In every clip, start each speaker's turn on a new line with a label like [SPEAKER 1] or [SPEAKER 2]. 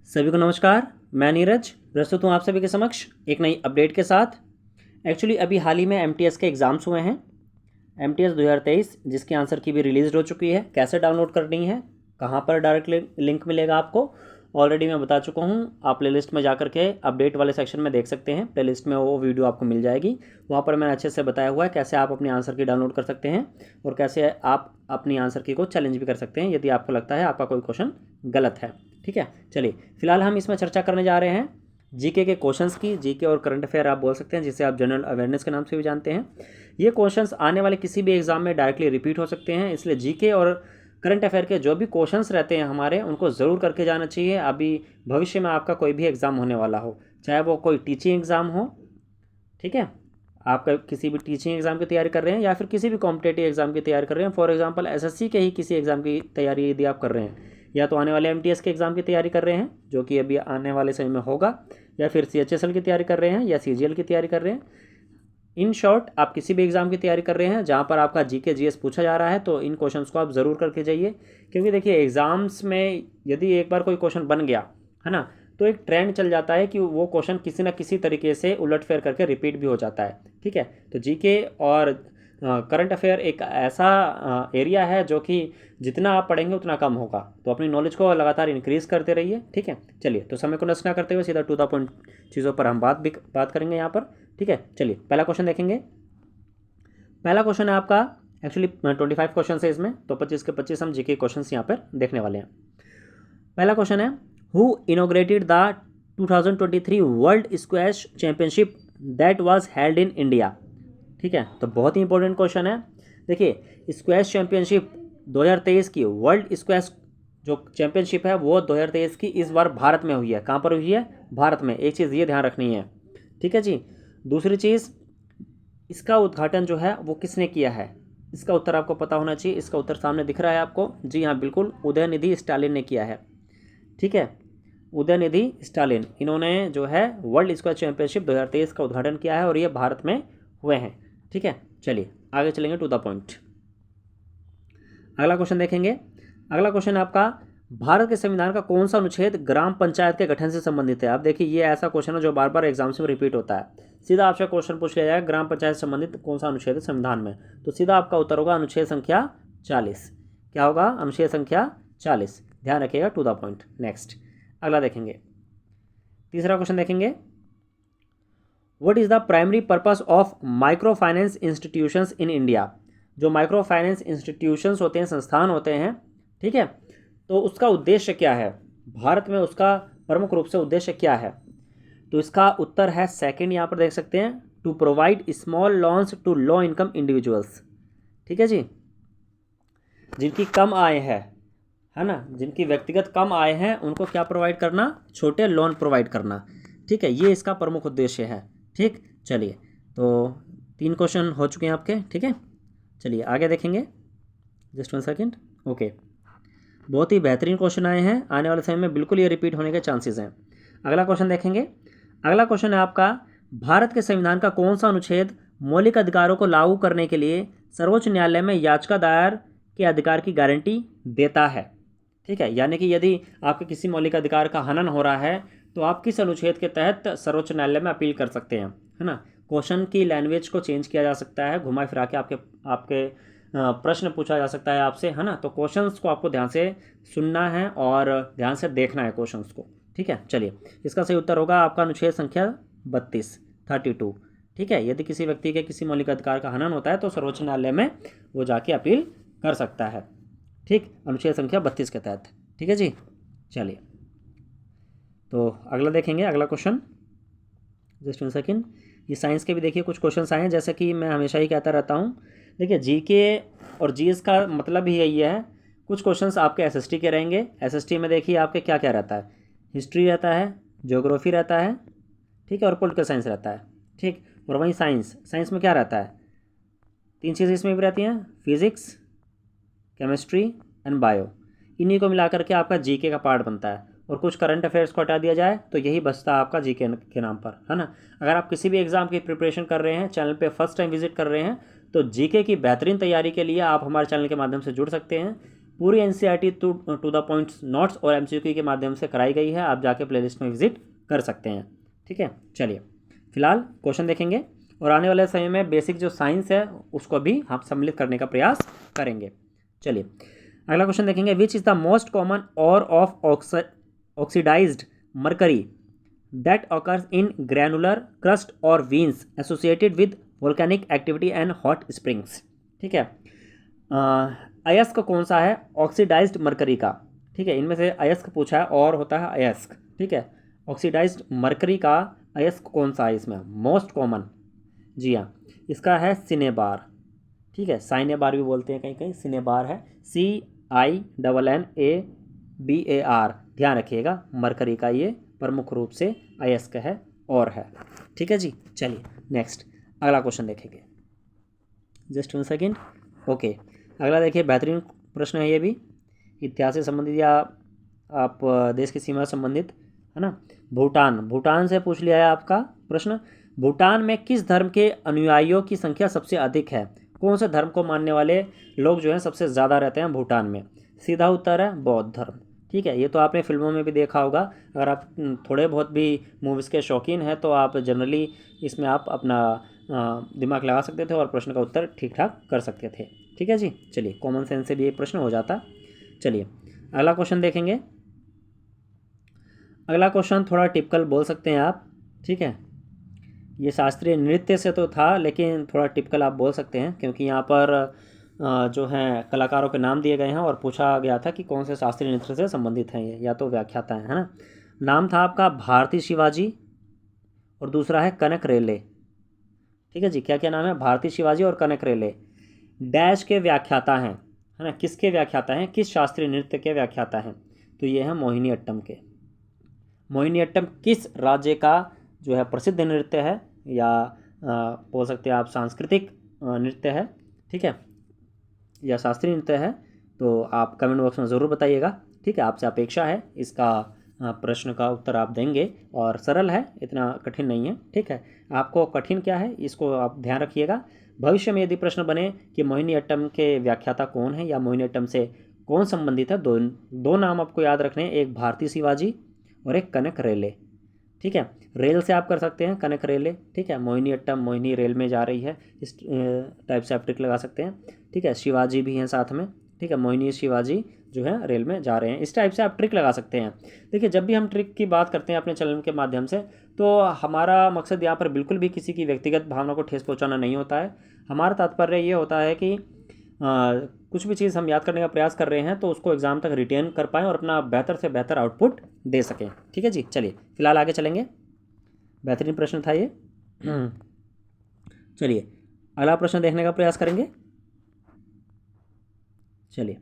[SPEAKER 1] सभी को नमस्कार। मैं नीरज प्रस्तुत हूँ आप सभी के समक्ष एक नई अपडेट के साथ। एक्चुअली अभी हाल ही में एमटीएस के एग्ज़ाम्स हुए हैं, एमटीएस 2023, जिसकी आंसर की भी रिलीज़ हो चुकी है। कैसे डाउनलोड करनी है, कहाँ पर डायरेक्ट लिंक मिलेगा आपको, ऑलरेडी मैं बता चुका हूँ। आप प्लेलिस्ट में जाकर के अपडेट वाले सेक्शन में देख सकते हैं। प्लेलिस्ट में वो वीडियो आपको मिल जाएगी। वहाँ पर मैंने अच्छे से बताया हुआ है कैसे आप अपनी आंसर की डाउनलोड कर सकते हैं और कैसे आप अपनी आंसर की को चैलेंज भी कर सकते हैं यदि आपको लगता है आपका कोई क्वेश्चन गलत है। ठीक है, चलिए फिलहाल हम इसमें चर्चा करने जा रहे हैं जीके के क्वेश्चंस की। जीके और करंट अफेयर आप बोल सकते हैं, जिसे आप जनरल अवेयरनेस के नाम से भी जानते हैं। ये क्वेश्चंस आने वाले किसी भी एग्जाम में डायरेक्टली रिपीट हो सकते हैं, इसलिए जीके और करंट अफेयर के जो भी क्वेश्चंस रहते हैं हमारे, उनको ज़रूर करके जाना चाहिए। अभी भविष्य में आपका कोई भी एग्ज़ाम होने वाला हो, चाहे वो कोई टीचिंग एग्ज़ाम हो, ठीक है, आपका किसी भी टीचिंग एग्ज़ाम की तैयारी कर रहे हैं या फिर किसी भी कॉम्पिटेटिव एग्ज़ाम की तैयारी कर रहे हैं, फॉर एग्जांपल एसएससी के ही किसी एग्ज़ाम की तैयारी यदि आप कर रहे हैं, या तो आने वाले एमटीएस के एग्ज़ाम की तैयारी कर रहे हैं जो कि अभी आने वाले समय में होगा, या फिर सीएचएसएल की तैयारी कर रहे हैं या सीजीएल की तैयारी कर रहे हैं। इन शॉर्ट, आप किसी भी एग्ज़ाम की तैयारी कर रहे हैं जहाँ पर आपका जीके जीएस पूछा जा रहा है, तो इन क्वेश्चंस को आप ज़रूर करके जाइए। क्योंकि देखिए, एग्ज़ाम्स में यदि एक बार कोई क्वेश्चन बन गया है ना, तो एक ट्रेंड चल जाता है कि वो क्वेश्चन किसी ना किसी तरीके से उलटफेर करके रिपीट भी हो जाता है। ठीक है, तो जीके और करंट अफेयर एक ऐसा एरिया है जो कि जितना आप पढ़ेंगे उतना कम होगा, तो अपनी नॉलेज को लगातार इंक्रीज़ करते रहिए। ठीक है, चलिए, तो समय को नष्ट ना करते हुए सीधा टू द पॉइंट चीज़ों पर हम बात करेंगे यहाँ पर। ठीक है, चलिए पहला क्वेश्चन देखेंगे। पहला क्वेश्चन है आपका, एक्चुअली 25 क्वेश्चन है इसमें, तो 25 के 25 हम जीके क्वेश्चन यहाँ पर देखने वाले हैं। पहला क्वेश्चन है, who inaugurated the 2023 world squash championship that was held in India. ठीक है, तो बहुत ही इंपॉर्टेंट क्वेश्चन है। देखिए, स्क्वैश चैंपियनशिप 2023 की वर्ल्ड स्क्वैश जो चैंपियनशिप है वो 2023 की इस बार भारत में हुई है। कहाँ पर हुई है? भारत में। एक चीज़ ये ध्यान रखनी है, ठीक है जी। दूसरी चीज़, इसका उद्घाटन जो है वो किसने किया है, इसका उत्तर आपको पता होना चाहिए। इसका उत्तर सामने दिख रहा है आपको, जी हाँ, बिल्कुल, उदयनिधि स्टालिन ने किया है। ठीक है, उदयनिधि स्टालिन, इन्होंने जो है वर्ल्ड स्क्वैश चैंपियनशिप 2023 का उद्घाटन किया है और ये भारत में हुए हैं। ठीक है, चलिए आगे चलेंगे टू द पॉइंट। अगला क्वेश्चन देखेंगे। अगला क्वेश्चन आपका, भारत के संविधान का कौन सा अनुच्छेद ग्राम पंचायत के गठन से संबंधित है। आप देखिए, ये ऐसा क्वेश्चन है जो बार बार एग्जाम्स में रिपीट होता है। सीधा आपसे क्वेश्चन पूछ लिया जाएगा, ग्राम पंचायत से संबंधित कौन सा अनुच्छेद है संविधान में, तो सीधा आपका उत्तर होगा अनुच्छेद संख्या 40। क्या होगा? अनुच्छेद संख्या 40। ध्यान रखिएगा, टू द पॉइंट। नेक्स्ट, अगला देखेंगे। तीसरा क्वेश्चन देखेंगे, what is the primary purpose of micro finance institutions in India. जो माइक्रो फाइनेंस इंस्टीट्यूशंस होते हैं, संस्थान होते हैं, ठीक है, तो उसका उद्देश्य क्या है भारत में, उसका प्रमुख रूप से उद्देश्य क्या है? तो इसका उत्तर है सेकंड, यहाँ पर देख सकते हैं, to provide small loans to low income individuals. ठीक है जी, जिनकी कम आय है ना, जिनकी व्यक्तिगत कम आय है, उनको क्या प्रोवाइड करना? छोटे लोन प्रोवाइड करना। ठीक है, ये इसका प्रमुख उद्देश्य है। ठीक, चलिए, तो 3 क्वेश्चन हो चुके हैं आपके। ठीक है, चलिए आगे देखेंगे। Just 1 second. ओके, बहुत ही बेहतरीन क्वेश्चन आए हैं, आने वाले समय में बिल्कुल ये रिपीट होने के चांसेस हैं। अगला क्वेश्चन देखेंगे। अगला क्वेश्चन है आपका, भारत के संविधान का कौन सा अनुच्छेद मौलिक अधिकारों को लागू करने के लिए सर्वोच्च न्यायालय में याचिका दायर के अधिकार की गारंटी देता है। ठीक है, यानी कि यदि आपके किसी मौलिक अधिकार का हनन हो रहा है तो आप किस अनुच्छेद के तहत सर्वोच्च न्यायालय में अपील कर सकते हैं, है ना। क्वेश्चन की लैंग्वेज को चेंज किया जा सकता है, घुमा फिरा के आपके प्रश्न पूछा जा सकता है आपसे, है ना। तो क्वेश्चंस को आपको ध्यान से सुनना है और ध्यान से देखना है क्वेश्चंस को। ठीक है, चलिए, इसका सही उत्तर होगा आपका अनुच्छेद संख्या 32। ठीक है, यदि किसी व्यक्ति के किसी मौलिक अधिकार का हनन होता है तो सर्वोच्च न्यायालय में वो जाके अपील कर सकता है। ठीक, अनुच्छेद संख्या 32 के तहत। ठीक है जी, चलिए, तो अगला देखेंगे। अगला क्वेश्चन, जस्ट 1 सेकेंड। ये साइंस के भी देखिए कुछ क्वेश्चंस आए हैं, जैसे कि मैं हमेशा ही कहता रहता हूँ, देखिए जीके और जीएस का मतलब ही यही है। कुछ क्वेश्चंस आपके एसएसटी के रहेंगे। एसएसटी में देखिए आपके क्या क्या रहता है, हिस्ट्री रहता है, ज्योग्राफी रहता है, ठीक है, और पॉलिटिकल साइंस रहता है। ठीक, और वहीं साइंस में क्या रहता है? 3 चीज़ें इसमें भी रहती हैं, फिजिक्स, केमिस्ट्री एंड बायो। इन्हीं को मिलाकर के आपका जीके का पार्ट बनता है। और कुछ करंट अफेयर्स को हटा दिया जाए तो यही बचता है आपका जीके के नाम पर, है ना। अगर आप किसी भी एग्जाम की प्रिपरेशन कर रहे हैं, चैनल पे फर्स्ट टाइम विजिट कर रहे हैं, तो जीके की बेहतरीन तैयारी के लिए आप हमारे चैनल के माध्यम से जुड़ सकते हैं। पूरी NCERT to the points notes और एमसीक्यू के माध्यम से कराई गई है। आप जाके प्लेलिस्ट में विजिट कर सकते हैं। ठीक है, चलिए फिलहाल क्वेश्चन देखेंगे और आने वाले समय में बेसिक जो साइंस है उसको भी हम सम्मिलित करने का प्रयास करेंगे। चलिए अगला क्वेश्चन देखेंगे। Which is the most common और of oxidized mercury that occurs in granular crust or veins associated with volcanic activity and hot springs। ठीक है, अयस्क कौन सा है ऑक्सीडाइज्ड मरकरी का? ठीक है, इनमें से अयस्क पूछा है और होता है अयस्क। ठीक है, ऑक्सीडाइज्ड मरकरी का अयस्क कौन सा है इसमें मोस्ट कॉमन? जी हाँ, इसका है सिनेबार। ठीक है, साइनेबार भी बोलते हैं कहीं कहीं, सिनेबार है CINNABAR। ध्यान रखिएगा, मरकरी का ये प्रमुख रूप से अयस्क है और है। ठीक है जी, चलिए नेक्स्ट अगला क्वेश्चन देखेंगे। Just one second. ओके, अगला देखिए, बेहतरीन प्रश्न है ये भी, इतिहास से संबंधित या आप देश की सीमा से संबंधित है ना। भूटान से पूछ लिया है आपका प्रश्न। भूटान में किस धर्म के अनुयायियों की संख्या सबसे अधिक है? कौन से धर्म को मानने वाले लोग जो हैं सबसे ज़्यादा रहते हैं भूटान में? सीधा उत्तर है बौद्ध धर्म। ठीक है, ये तो आपने फिल्मों में भी देखा होगा। अगर आप थोड़े बहुत भी मूवीज़ के शौकीन हैं तो आप जनरली इसमें आप अपना दिमाग लगा सकते थे और प्रश्न का उत्तर ठीक ठाक कर सकते थे। ठीक है जी, चलिए कॉमन सेंस से भी एक प्रश्न हो जाता। चलिए अगला क्वेश्चन देखेंगे। अगला क्वेश्चन थोड़ा टिपिकल बोल सकते हैं आप। ठीक है, ये शास्त्रीय नृत्य से तो था लेकिन थोड़ा टिपिकल आप बोल सकते हैं, क्योंकि यहाँ पर जो हैं कलाकारों के नाम दिए गए हैं और पूछा गया था कि कौन से शास्त्रीय नृत्य से संबंधित हैं ये, या तो व्याख्याता है ना। नाम था आपका भारती शिवाजी और दूसरा है कनक रेले। ठीक है जी, क्या क्या नाम है? भारती शिवाजी और कनक रेले। डैश के व्याख्याता हैं, है ना, किसके व्याख्याता हैं, किस शास्त्रीय नृत्य के व्याख्याता हैं? तो ये हैं मोहिनी अट्टम के। मोहिनी अट्टम किस राज्य का जो है प्रसिद्ध नृत्य है, या बोल सकते हैं आप सांस्कृतिक नृत्य है? ठीक है, या शास्त्रीय नृत्य है? तो आप कमेंट बॉक्स में ज़रूर बताइएगा। ठीक है, आपसे अपेक्षा है इसका प्रश्न का उत्तर आप देंगे, और सरल है, इतना कठिन नहीं है। ठीक है, आपको कठिन क्या है इसको आप ध्यान रखिएगा। भविष्य में यदि प्रश्न बने कि मोहिनी अट्टम के व्याख्याता कौन है या मोहिनी अट्टम से कौन संबंधित है, दो नाम आपको याद रखने हैं, एक भारती शिवाजी और एक कनक रेले। ठीक है, रेल से आप कर सकते हैं कनक रेले। ठीक है, मोहिनी अट्टम मोहिनी रेल में जा रही है, इस टाइप से आप ट्रिक लगा सकते हैं। ठीक है, शिवाजी भी हैं साथ में। ठीक है, मोहिनी शिवाजी जो है रेल में जा रहे हैं, इस टाइप से आप ट्रिक लगा सकते हैं। देखिए, जब भी हम ट्रिक की बात करते हैं अपने चैनल के माध्यम से, तो हमारा मकसद यहाँ पर बिल्कुल भी किसी की व्यक्तिगत भावना को ठेस पहुँचाना नहीं होता है। हमारा तात्पर्य ये होता है कि कुछ भी चीज़ हम याद करने का प्रयास कर रहे हैं तो उसको एग्ज़ाम तक रिटेन कर पाएँ और अपना बेहतर से बेहतर आउटपुट दे सकें। ठीक है जी, चलिए फिलहाल आगे चलेंगे। बेहतरीन प्रश्न था ये। चलिए अगला प्रश्न देखने का प्रयास करेंगे। चलिए,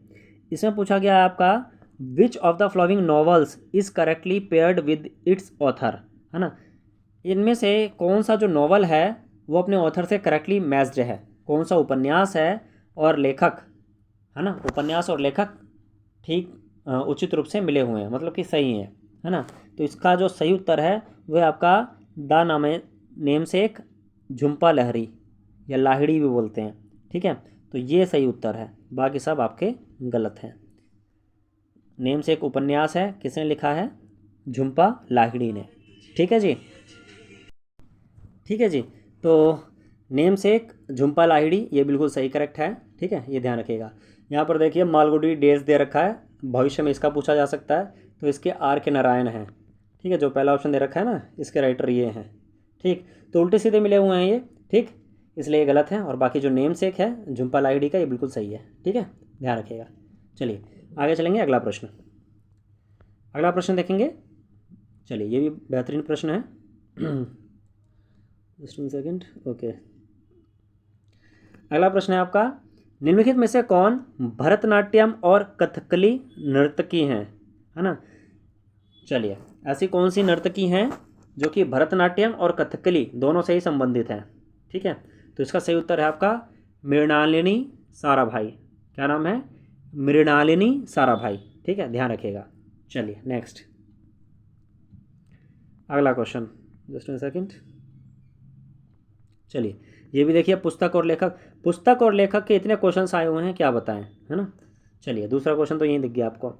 [SPEAKER 1] इसमें पूछा गया है आपका, विच of the following novels is correctly paired with its author, है ना। इनमें से कौन सा जो नॉवल है वो अपने ऑथर से करेक्टली मैच्ड है? कौन सा उपन्यास है और लेखक, है ना, उपन्यास और लेखक ठीक उचित रूप से मिले हुए हैं, मतलब कि सही है ना। तो इसका जो सही उत्तर है वह आपका द नेम से एक झुम्पा लहरी या लाहिड़ी भी बोलते हैं। ठीक है, तो ये सही उत्तर है, बाकी सब आपके गलत हैं। नेम से एक उपन्यास है, किसने लिखा है? झुम्पा लाहिड़ी ने। ठीक है जी, ठीक है जी, तो नेम से एक झुम्पा लाहिड़ी, ये बिल्कुल सही करेक्ट है। ठीक है, ये ध्यान रखिएगा। यहाँ पर देखिए मालगुडी डेज दे रखा है, भविष्य में इसका पूछा जा सकता है, तो इसके आर के नारायण हैं। ठीक है, जो पहला ऑप्शन दे रखा है ना, इसके राइटर ये हैं। ठीक, तो उल्टे सीधे मिले हुए हैं ये। ठीक, इसलिए ये गलत है, और बाकी जो नेम से एक है झुम्पा लाहिड़ी का, ये बिल्कुल सही है। ठीक है, ध्यान रखिएगा। चलिए आगे चलेंगे, अगला प्रश्न देखेंगे। चलिए, ये भी बेहतरीन प्रश्न है। Just one second. ओके, अगला प्रश्न है आपका, निम्नलिखित में से कौन भरतनाट्यम और कथकली नर्तकी हैं, है ना। चलिए, ऐसी कौन सी नर्तकी हैं जो कि भरतनाट्यम और कथकली दोनों से ही संबंधित हैं? ठीक है, तो इसका सही उत्तर है आपका मृणालिनी साराभाई। क्या नाम है? मृणालिनी साराभाई। ठीक है, ध्यान रखिएगा। चलिए नेक्स्ट अगला क्वेश्चन, जस्ट वन सेकेंड। चलिए, ये भी देखिए, पुस्तक और लेखक के इतने क्वेश्चंस आए हुए हैं, क्या बताएं, है ना। चलिए दूसरा क्वेश्चन तो यहीं दिख गया आपको।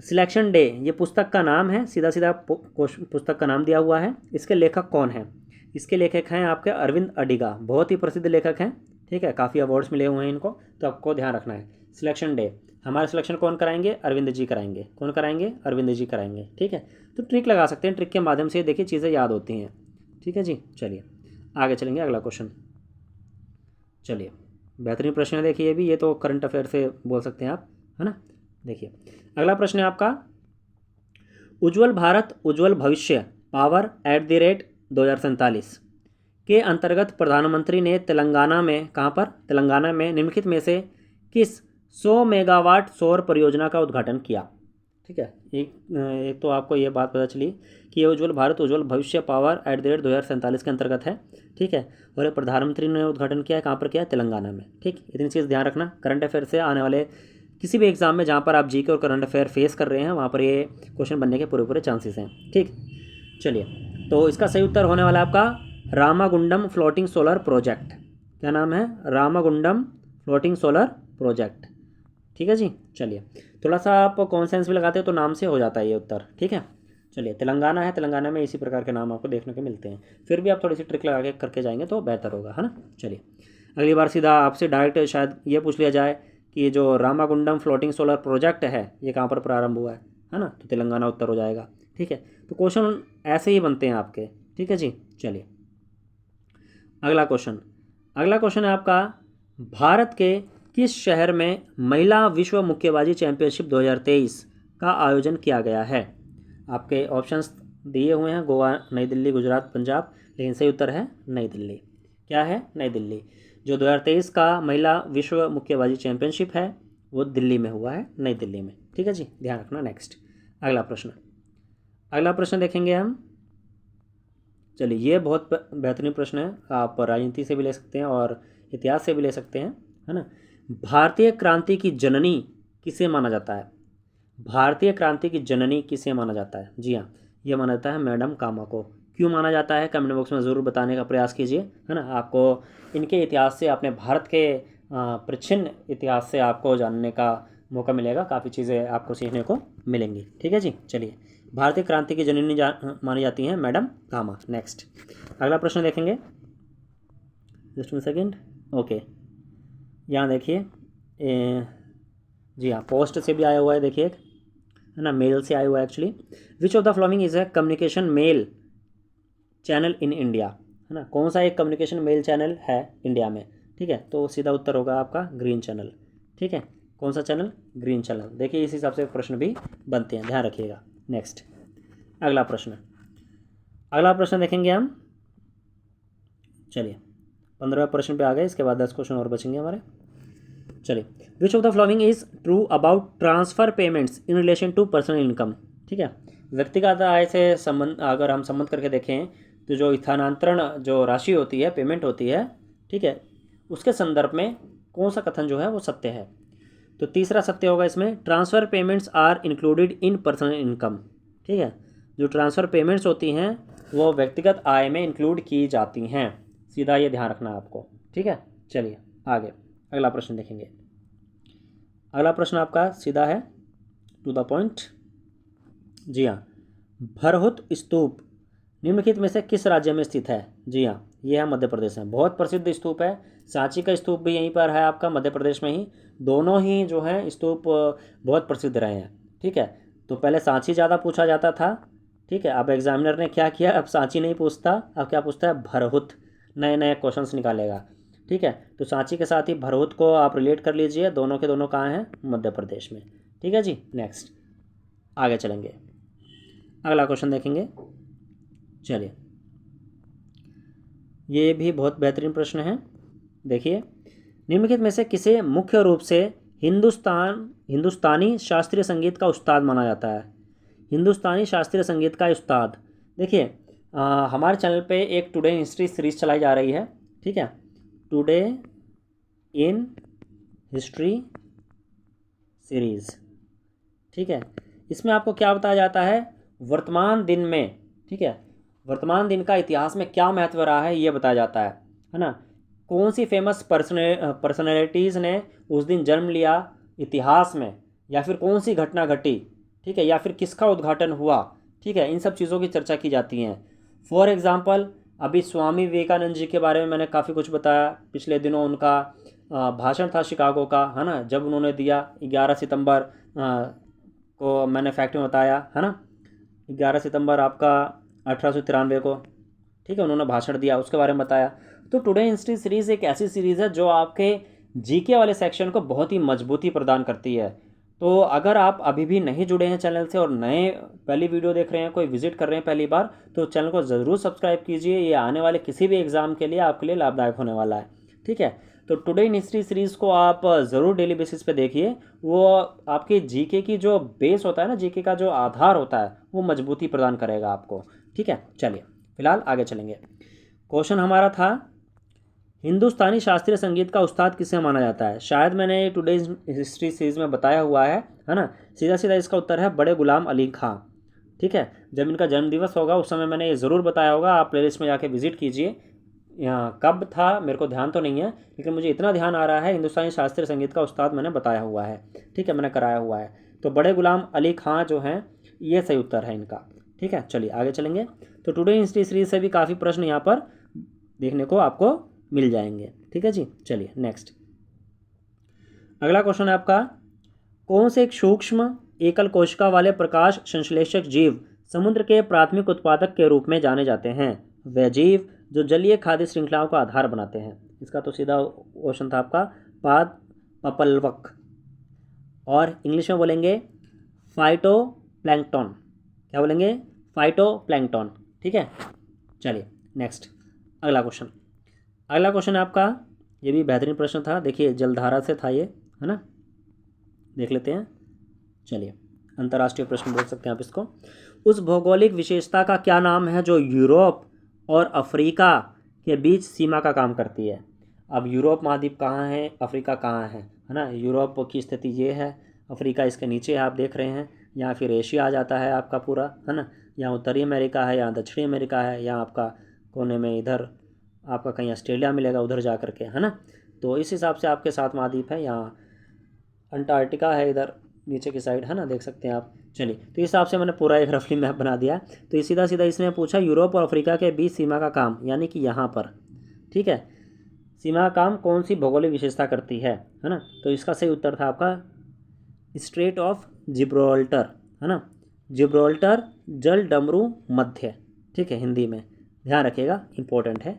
[SPEAKER 1] सिलेक्शन डे ये पुस्तक का नाम है, सीधा सीधा पुस्तक का नाम दिया हुआ है। इसके लेखक कौन है? इसके लेखक हैं आपके अरविंद अडिगा, बहुत ही प्रसिद्ध लेखक हैं। ठीक है, काफ़ी अवार्ड्स मिले हुए हैं इनको, तो आपको ध्यान रखना है। सिलेक्शन डे हमारा सिलेक्शन कौन कराएंगे? अरविंद जी कराएंगे। कौन कराएंगे? अरविंद जी कराएंगे। ठीक है, तो ट्रिक लगा सकते हैं, ट्रिक के माध्यम से देखिए चीज़ें याद होती हैं। ठीक है जी, चलिए आगे चलेंगे। अगला क्वेश्चन, चलिए बेहतरीन प्रश्न है, देखिए ये भी, ये तो करंट अफेयर से बोल सकते हैं आप, है ना। देखिए अगला प्रश्न है आपका, उज्ज्वल भारत उज्ज्वल भविष्य पावर @2047 के अंतर्गत प्रधानमंत्री ने तेलंगाना में, कहाँ पर? तेलंगाना में निम्नलिखित में से किस 100 मेगावाट सौर परियोजना का उद्घाटन किया? ठीक है, एक तो आपको ये बात पता चली कि ये उज्ज्वल भारत उज्ज्वल भविष्य पावर @2047 के अंतर्गत है। ठीक है, और ये प्रधानमंत्री ने उद्घाटन किया है, कहाँ पर किया है? तेलंगाना में। ठीक, इतनी चीज़ ध्यान रखना। करंट अफेयर से आने वाले किसी भी एग्जाम में जहाँ पर आप जीके और करंट अफेयर फेस कर रहे हैं, वहाँ पर ये क्वेश्चन बनने के पूरे पूरे चांसेस हैं। ठीक, चलिए तो इसका सही उत्तर होने वाला है आपका रामागुंडम फ्लोटिंग सोलर प्रोजेक्ट। क्या नाम है? Ramagundam floating solar project. ठीक है जी, चलिए थोड़ा सा आप कॉन्सेंस भी लगाते हो तो नाम से हो जाता है ये उत्तर। ठीक है, चलिए तेलंगाना है, तेलंगाना में इसी प्रकार के नाम आपको देखने को मिलते हैं। फिर भी आप थोड़ी सी ट्रिक लगा के करके जाएंगे तो बेहतर होगा, है ना। चलिए अगली बार सीधा आपसे डायरेक्ट शायद ये पूछ लिया जाए कि जो रामागुंडम फ्लोटिंग सोलर प्रोजेक्ट है ये कहाँ पर प्रारंभ हुआ है ना, तो तेलंगाना उत्तर हो जाएगा। ठीक है, तो क्वेश्चन ऐसे ही बनते हैं आपके। ठीक है जी, चलिए अगला क्वेश्चन। अगला क्वेश्चन है आपका, भारत के किस शहर में महिला विश्व मुक्केबाजी चैंपियनशिप 2023 का आयोजन किया गया है? आपके ऑप्शंस दिए हुए हैं, गोवा, नई दिल्ली, गुजरात, पंजाब, लेकिन सही उत्तर है नई दिल्ली। क्या है? नई दिल्ली। जो 2023 का महिला विश्व मुक्केबाजी चैंपियनशिप है वो दिल्ली में हुआ है, नई दिल्ली में। ठीक है जी, ध्यान रखना। नेक्स्ट अगला प्रश्न, अगला प्रश्न देखेंगे हम। चलिए ये बहुत बेहतरीन प्रश्न है, आप राजनीति से भी ले सकते हैं और इतिहास से भी ले सकते हैं, है ना। भारतीय क्रांति की जननी किसे माना जाता है? भारतीय क्रांति की जननी किसे माना जाता है? जी हाँ, ये माना जाता है मैडम कामा को। क्यों माना जाता है कमेंट बॉक्स में ज़रूर बताने का प्रयास कीजिए, है ना। आपको इनके इतिहास से, अपने भारत के प्राचीन इतिहास से आपको जानने का मौका मिलेगा, काफ़ी चीज़ें आपको सीखने को मिलेंगी। ठीक है जी, चलिए भारतीय क्रांति की जननी मानी जाती हैं मैडम कामा। नेक्स्ट अगला प्रश्न देखेंगे, जस्ट 1 सेकेंड। ओके, यहाँ देखिए जी हाँ, पोस्ट से भी आया हुआ है, देखिए एक, है ना, मेल से आया हुआ है actually. Which of the following is है communication mail channel in India, है ना। कौन सा एक कम्युनिकेशन मेल चैनल है इंडिया में? ठीक है, तो सीधा उत्तर होगा आपका ग्रीन चैनल। ठीक है, कौन सा चैनल? Green channel. देखिए इस हिसाब से प्रश्न भी बनते हैं, ध्यान रखिएगा। नेक्स्ट अगला प्रश्न, अगला प्रश्न देखेंगे हम। चलिए 15वें प्रश्न पे आ गए, इसके बाद 10 क्वेश्चन और बचेंगे हमारे। चलिए, which of the following is true about transfer payments in relation to personal income? ठीक है, व्यक्तिगत आय से संबंध अगर हम संबंध करके देखें तो जो स्थानांतरण जो राशि होती है, पेमेंट होती है, ठीक है, उसके संदर्भ में कौन सा कथन जो है वो सत्य है? तो तीसरा सत्य होगा इसमें, transfer payments are included in personal income. ठीक है, जो ट्रांसफ़र पेमेंट्स होती हैं वो व्यक्तिगत आय में इंक्लूड की जाती हैं, सीधा ये ध्यान रखना है आपको। ठीक है, चलिए आगे अगला प्रश्न देखेंगे। अगला प्रश्न आपका सीधा है, टू द पॉइंट। जी हाँ, भरहुत स्तूप निम्नलिखित में से किस राज्य में स्थित है? जी हाँ, ये है मध्य प्रदेश में, बहुत प्रसिद्ध स्तूप है। सांची का स्तूप भी यहीं पर है आपका मध्य प्रदेश में ही। दोनों ही जो है स्तूप बहुत प्रसिद्ध रहे हैं। ठीक है, तो पहले सांची ज़्यादा पूछा जाता था। ठीक है, अब एग्जामिनर ने क्या किया, अब सांची नहीं पूछता, अब क्या पूछता है? भरहुत। नए नए क्वेश्चंस निकालेगा। ठीक है, तो सांची के साथ ही भरहुत को आप रिलेट कर लीजिए, दोनों के दोनों कहाँ हैं? मध्य प्रदेश में। ठीक है जी, नेक्स्ट आगे चलेंगे, अगला क्वेश्चन देखेंगे। चलिए ये भी बहुत बेहतरीन प्रश्न है, देखिए निम्नलिखित में से किसे मुख्य रूप से हिंदुस्तानी शास्त्रीय संगीत का उस्ताद माना जाता है? हिंदुस्तानी शास्त्रीय संगीत का उस्ताद, देखिए हमारे चैनल पे एक टुडे इन हिस्ट्री सीरीज चलाई जा रही है। ठीक है, टुडे इन हिस्ट्री सीरीज़। ठीक है, इसमें आपको क्या बताया जाता है? वर्तमान दिन में, ठीक है, वर्तमान दिन का इतिहास में क्या महत्व रहा है ये बताया जाता है ना। कौन सी फेमस पर्सनैलिटीज़ ने उस दिन जन्म लिया, इतिहास में, या फिर कौन सी घटना घटी, ठीक है, या फिर किसका उद्घाटन हुआ, ठीक है, इन सब चीज़ों की चर्चा की जाती हैं। फॉर एग्ज़ाम्पल अभी स्वामी विवेकानंद जी के बारे में मैंने काफ़ी कुछ बताया पिछले दिनों, उनका भाषण था शिकागो का, है ना, जब उन्होंने दिया 11 सितंबर को मैंने फैक्ट में बताया, है ना, 11 सितंबर आपका 1893 को, ठीक है, उन्होंने भाषण दिया, उसके बारे में बताया। तो टुडे हिस्ट्री सीरीज़ एक ऐसी सीरीज़ है जो आपके जीके वाले सेक्शन को बहुत ही मजबूती प्रदान करती है। तो अगर आप अभी भी नहीं जुड़े हैं चैनल से और नए पहली वीडियो देख रहे हैं, कोई विजिट कर रहे हैं पहली बार, तो चैनल को ज़रूर सब्सक्राइब कीजिए। ये आने वाले किसी भी एग्ज़ाम के लिए आपके लिए लाभदायक होने वाला है, ठीक है। तो टुडे इन हिस्ट्री सीरीज़ को आप ज़रूर डेली बेसिस पे देखिए। वो आपके जीके की जो बेस होता है ना, जीके का जो आधार होता है, वो मजबूती प्रदान करेगा आपको, ठीक है। चलिए फिलहाल आगे चलेंगे। क्वेश्चन हमारा था, हिंदुस्तानी शास्त्रीय संगीत का उस्ताद किसे माना जाता है। शायद मैंने टुडे हिस्ट्री सीरीज में बताया हुआ है ना। सीधा सीधा इसका उत्तर है बड़े गुलाम अली खां, ठीक है। जब इनका जन्मदिवस होगा उस समय मैंने ये ज़रूर बताया होगा, आप प्लेलिस्ट में जाके विजिट कीजिए। यहाँ कब था मेरे को ध्यान तो नहीं है, लेकिन मुझे इतना ध्यान आ रहा है हिंदुस्तानी शास्त्रीय संगीत का उस्ताद मैंने बताया हुआ है, ठीक है, मैंने कराया हुआ है। तो बड़े गुलाम अली खां जो हैं, ये सही उत्तर है इनका, ठीक है। चलिए आगे चलेंगे। तो टुडे हिस्ट्री सीरीज से भी काफ़ी प्रश्न यहाँ पर देखने को आपको मिल जाएंगे, ठीक है जी। चलिए नेक्स्ट, अगला क्वेश्चन है आपका, कौन से एक सूक्ष्म एकल कोशिका वाले प्रकाश संश्लेषक जीव समुद्र के प्राथमिक उत्पादक के रूप में जाने जाते हैं। वे जीव जो जलीय खाद्य श्रृंखलाओं का आधार बनाते हैं। इसका तो सीधा क्वेश्चन था आपका पाद पपलवक, और इंग्लिश में बोलेंगे फाइटोप्लैंक्टन। क्या बोलेंगे? फाइटोप्लैंक्टन, ठीक है। चलिए नेक्स्ट, अगला क्वेश्चन। अगला क्वेश्चन है आपका, ये भी बेहतरीन प्रश्न था, देखिए जलधारा से था ये, है ना, देख लेते हैं। चलिए, अंतर्राष्ट्रीय प्रश्न बोल सकते हैं आप इसको। उस भौगोलिक विशेषता का क्या नाम है जो यूरोप और अफ्रीका के बीच सीमा का काम करती है। अब यूरोप महाद्वीप कहाँ है, अफ्रीका कहाँ है ना। यूरोप की स्थिति ये है, अफ्रीका इसके नीचे है, आप देख रहे हैं। यहाँ फिर एशिया आ जाता है आपका पूरा, है ना। यहाँ उत्तरी अमेरिका है, यहाँ दक्षिणी अमेरिका है, यहाँ आपका कोने में इधर आपका कहीं ऑस्ट्रेलिया मिलेगा उधर जा करके, है ना। तो इस हिसाब से आपके 7 महाद्वीप है। यहाँ अंटार्कटिका है इधर नीचे की साइड, है ना, देख सकते हैं आप। चलिए, तो इस हिसाब से मैंने पूरा एक रफली मैप बना दिया। तो सीधा सीधा इसने पूछा यूरोप और अफ्रीका के बीच सीमा का काम, यानी कि यहाँ पर, ठीक है, सीमा का काम कौन सी भौगोलिक विशेषता करती है ना। तो इसका सही उत्तर था आपका स्ट्रेट ऑफ जिब्राल्टर, है ना। जिब्राल्टर जल डमरू मध्य, ठीक है, हिंदी में ध्यान रखिएगा, इंपॉर्टेंट है,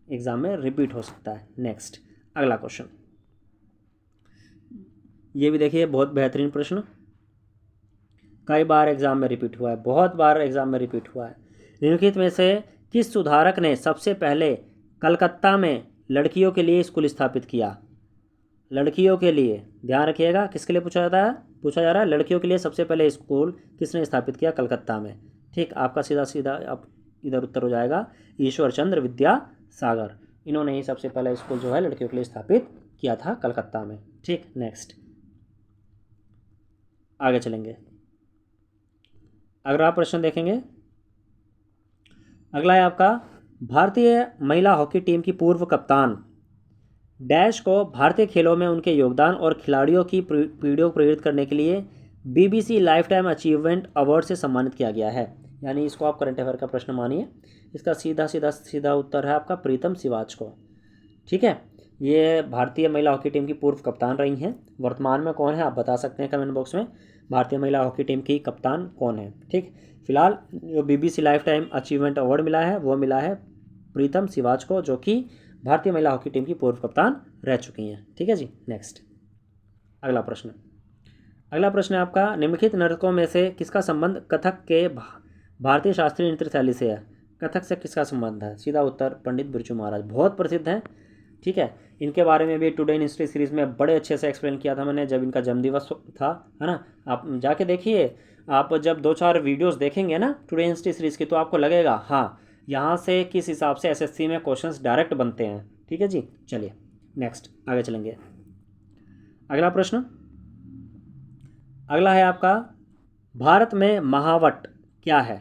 [SPEAKER 1] एग्जाम में रिपीट हो सकता है। नेक्स्ट, अगला क्वेश्चन, ये भी देखिए बहुत बेहतरीन प्रश्न, कई बार एग्जाम में रिपीट हुआ है, बहुत बार एग्जाम में रिपीट हुआ है। निम्नलिखित में से किस सुधारक ने सबसे पहले कलकत्ता में लड़कियों के लिए स्कूल स्थापित किया। लड़कियों के लिए, ध्यान रखिएगा, किसके लिए पूछा जा रहा है, लड़कियों के लिए सबसे पहले स्कूल किसने स्थापित किया, कलकत्ता में, ठीक। आपका सीधा सीधा अब इधर उत्तर हो जाएगा ईश्वर चंद्र विद्यासागर, इन्होंने ही सबसे पहला स्कूल जो है लड़कियों के लिए स्थापित किया था कलकत्ता में, ठीक। नेक्स्ट, आगे चलेंगे, अगला प्रश्न देखेंगे। अगला है आपका, भारतीय महिला हॉकी टीम की पूर्व कप्तान डैश को भारतीय खेलों में उनके योगदान और खिलाड़ियों की पीढ़ियों को प्रेरित करने के लिए BBC life time achievement award से सम्मानित किया गया है। यानी इसको आप करंट अफेयर का प्रश्न मानिए। इसका सीधा उत्तर है आपका प्रीतम सिवाच को, ठीक है। ये भारतीय महिला हॉकी टीम की पूर्व कप्तान रही हैं। वर्तमान में कौन है आप बता सकते हैं कमेंट बॉक्स में, भारतीय महिला हॉकी टीम की कप्तान कौन है, ठीक। फिलहाल जो BBC life time achievement award मिला है वो मिला है प्रीतम सिवाच को, जो कि भारतीय महिला हॉकी टीम की पूर्व कप्तान रह चुकी हैं, ठीक है जी। नेक्स्ट, अगला प्रश्न है आपका, निम्नलिखित नर्तकों में से किसका संबंध कथक के भारतीय शास्त्रीय नृत्य शैली से है। कथक से किसका संबंध है, सीधा उत्तर पंडित बिरजू महाराज, बहुत प्रसिद्ध हैं, ठीक है। इनके बारे में भी टुडे इन हिस्ट्री सीरीज में बड़े अच्छे से एक्सप्लेन किया था मैंने, जब इनका जन्मदिवस था, है ना। आप जाके देखिए, आप जब 2-4 वीडियोस देखेंगे ना टुडे इन हिस्ट्री सीरीज की, तो आपको लगेगा हाँ यहाँ से किस हिसाब से SSC में क्वेश्चंस डायरेक्ट बनते हैं, ठीक है जी। चलिए नेक्स्ट, आगे चलेंगे। अगला प्रश्न, अगला है आपका, भारत में महावट क्या है,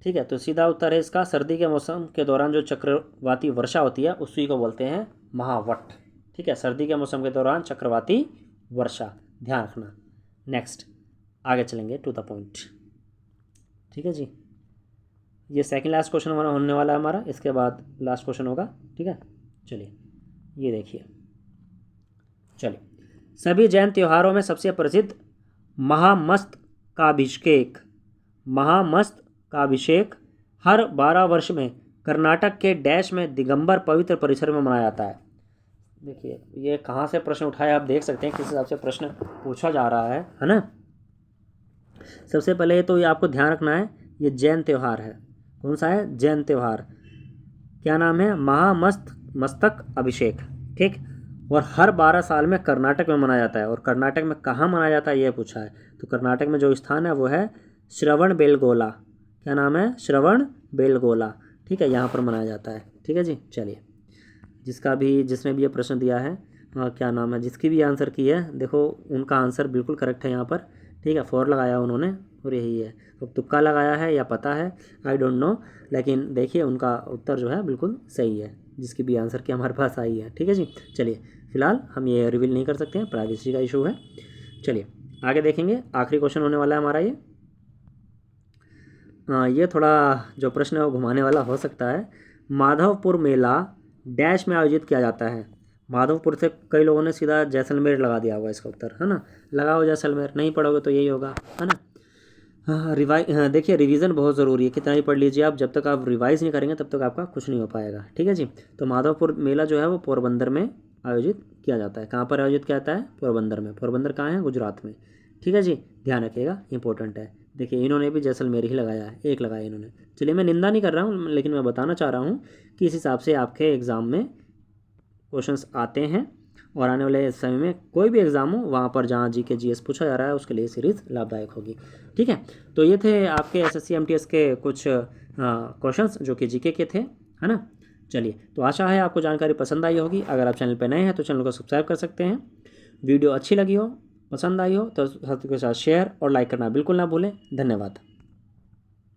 [SPEAKER 1] ठीक है। तो सीधा उत्तर है इसका, सर्दी के मौसम के दौरान जो चक्रवाती वर्षा होती है उसी को बोलते हैं महावट, ठीक है। सर्दी के मौसम के दौरान चक्रवाती वर्षा, ध्यान रखना। नेक्स्ट आगे चलेंगे टू द पॉइंट। ठीक है जी, ये सेकंड लास्ट क्वेश्चन होने वाला है हमारा, इसके बाद लास्ट क्वेश्चन होगा। ठीक है, चलिए ये देखिए। चलिए, सभी जैन त्योहारों में सबसे प्रसिद्ध महामस्तकाभिषेक हर 12 वर्ष में कर्नाटक के डैश में दिगंबर पवित्र परिसर में मनाया जाता है। देखिए ये कहाँ से प्रश्न उठाया, आप देख सकते हैं किस हिसाब से प्रश्न पूछा जा रहा है ना। सबसे पहले तो ये आपको ध्यान रखना है, ये जैन त्यौहार है। कौन सा है? जैन त्यौहार। क्या नाम है? महामस्तक अभिषेक। ठीक, और हर 12 साल में कर्नाटक में मनाया जाता है। और कर्नाटक में कहाँ मनाया जाता है ये पूछा है, तो कर्नाटक में जो स्थान है वो है श्रवणबेलगोला। क्या नाम है? श्रवणबेलगोला। ठीक है, यहाँ पर मनाया जाता है। ठीक है जी, चलिए जिसने भी ये प्रश्न दिया है, क्या नाम है, जिसकी भी आंसर की है, देखो उनका आंसर बिल्कुल करेक्ट है यहाँ पर। ठीक है, 4 लगाया उन्होंने और यही है। तो तुक्का लगाया है या पता है, आई डोंट नो, लेकिन देखिए उनका उत्तर जो है बिल्कुल सही है, जिसकी भी आंसर की हमारे पास आई है। ठीक है जी, चलिए फिलहाल हम ये रिवील नहीं कर सकते हैं, प्राइवेसी का इशू है। चलिए आगे देखेंगे, आखिरी क्वेश्चन होने वाला है हमारा ये। ये थोड़ा जो प्रश्न है वो घुमाने वाला हो सकता है। माधवपुर मेला डैश में आयोजित किया जाता है। माधवपुर से कई लोगों ने सीधा जैसलमेर लगा दिया होगा इसका उत्तर, है ना। लगाओ जैसलमेर, नहीं पढ़ोगे तो यही होगा, है ना। हाँ, देखिए रिवीजन बहुत ज़रूरी है, कितना ही पढ़ लीजिए आप, जब तक आप रिवाइज नहीं करेंगे तब तक आपका कुछ नहीं हो पाएगा। ठीक है जी, तो माधवपुर मेला जो है वो पोरबंदर में आयोजित किया जाता है। कहाँ पर आयोजित किया जाता है? पोरबंदर में। पोरबंदर कहाँ है? गुजरात में। ठीक है जी, ध्यान रखिएगा, इंपॉर्टेंट है। देखिए इन्होंने भी जैसलमेर ही लगाया है, 1 लगाया इन्होंने। चलिए मैं निंदा नहीं कर रहा हूँ, लेकिन मैं बताना चाह रहा हूँ कि इस हिसाब से आपके एग्ज़ाम में क्वेश्चंस आते हैं, और आने वाले समय में कोई भी एग्ज़ाम हो वहाँ पर जहाँ जीके जीएस पूछा जा रहा है उसके लिए सीरीज़ लाभदायक होगी। ठीक है, तो ये थे आपके एसएससी एमटीएस के कुछ क्वेश्चंस जो कि जीके के थे, है ना। चलिए, तो आशा है आपको जानकारी पसंद आई होगी। अगर आप चैनल पर नए हैं तो चैनल को सब्सक्राइब कर सकते हैं। वीडियो अच्छी लगी हो, पसंद आई हो तो साथियों के साथ शेयर और लाइक करना बिल्कुल ना भूलें। धन्यवाद।